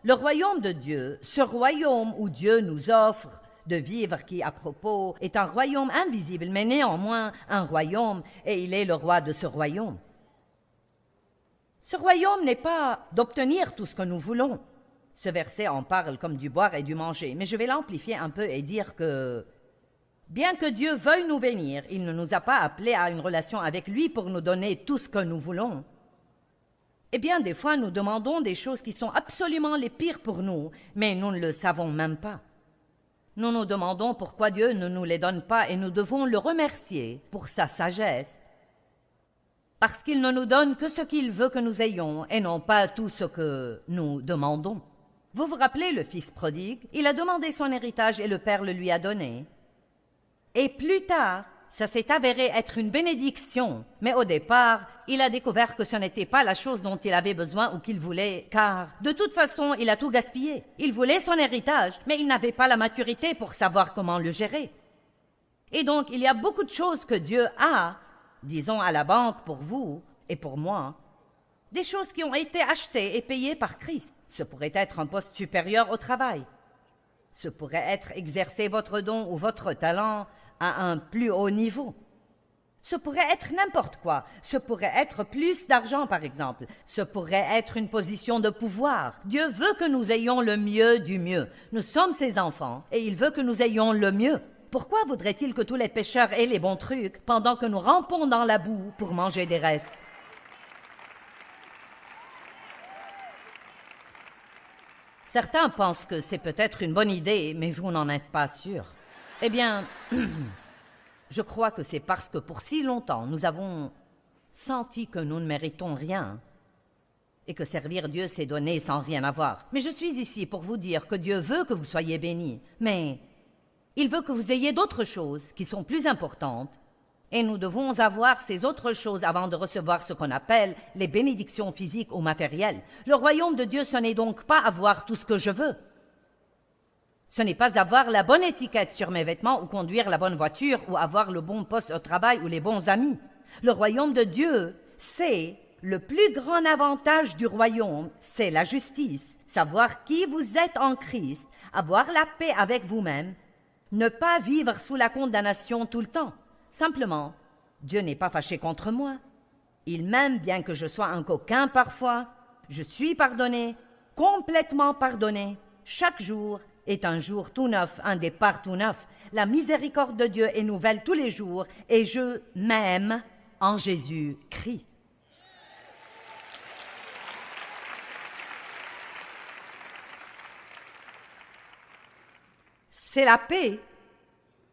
Le royaume de Dieu, ce royaume où Dieu nous offre de vivre, qui, à propos, est un royaume invisible, mais néanmoins un royaume, et il est le roi de ce royaume. Ce royaume n'est pas d'obtenir tout ce que nous voulons. Ce verset en parle comme du boire et du manger, mais je vais l'amplifier un peu et dire que, bien que Dieu veuille nous bénir, il ne nous a pas appelés à une relation avec lui pour nous donner tout ce que nous voulons. Eh bien, des fois, nous demandons des choses qui sont absolument les pires pour nous, mais nous ne le savons même pas. Nous nous demandons pourquoi Dieu ne nous les donne pas et nous devons le remercier pour sa sagesse, parce qu'il ne nous donne que ce qu'il veut que nous ayons et non pas tout ce que nous demandons. Vous vous rappelez le fils prodigue? Il a demandé son héritage et le père le lui a donné. Et plus tard, ça s'est avéré être une bénédiction, mais au départ, il a découvert que ce n'était pas la chose dont il avait besoin ou qu'il voulait, car de toute façon, il a tout gaspillé. Il voulait son héritage, mais il n'avait pas la maturité pour savoir comment le gérer. Et donc, il y a beaucoup de choses que Dieu a, disons à la banque pour vous et pour moi, des choses qui ont été achetées et payées par Christ. Ce pourrait être un poste supérieur au travail. Ce pourrait être exercer votre don ou votre talent à un plus haut niveau. Ce pourrait être n'importe quoi. Ce pourrait être plus d'argent, par exemple. Ce pourrait être une position de pouvoir. Dieu veut que nous ayons le mieux du mieux. Nous sommes ses enfants et il veut que nous ayons le mieux. Pourquoi voudrait-il que tous les pécheurs aient les bons trucs pendant que nous rampons dans la boue pour manger des restes? Certains pensent que c'est peut-être une bonne idée, mais vous n'en êtes pas sûr. Eh bien, je crois que c'est parce que pour si longtemps, nous avons senti que nous ne méritons rien et que servir Dieu, c'est donner sans rien avoir. Mais je suis ici pour vous dire que Dieu veut que vous soyez bénis, mais il veut que vous ayez d'autres choses qui sont plus importantes. Et nous devons avoir ces autres choses avant de recevoir ce qu'on appelle les bénédictions physiques ou matérielles. Le royaume de Dieu, ce n'est donc pas avoir tout ce que je veux. Ce n'est pas avoir la bonne étiquette sur mes vêtements ou conduire la bonne voiture ou avoir le bon poste au travail ou les bons amis. Le royaume de Dieu, c'est le plus grand avantage du royaume, c'est la justice, savoir qui vous êtes en Christ, avoir la paix avec vous-même, ne pas vivre sous la condamnation tout le temps. Simplement, Dieu n'est pas fâché contre moi. Il m'aime bien que je sois un coquin parfois. Je suis pardonné, complètement pardonné. Chaque jour est un jour tout neuf, un départ tout neuf. La miséricorde de Dieu est nouvelle tous les jours et je m'aime en Jésus-Christ. C'est la paix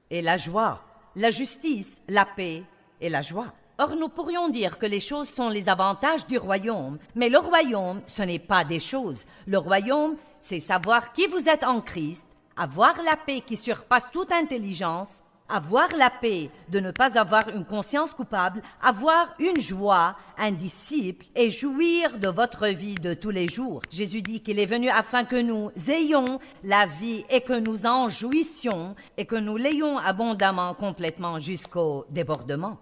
et la joie. La justice, la paix et la joie. Or, nous pourrions dire que les choses sont les avantages du royaume, mais le royaume, ce n'est pas des choses. Le royaume, c'est savoir qui vous êtes en Christ, avoir la paix qui surpasse toute intelligence, avoir la paix de ne pas avoir une conscience coupable, avoir une joie, un disciple et jouir de votre vie de tous les jours. Jésus dit qu'il est venu afin que nous ayons la vie et que nous en jouissions et que nous l'ayons abondamment, complètement jusqu'au débordement.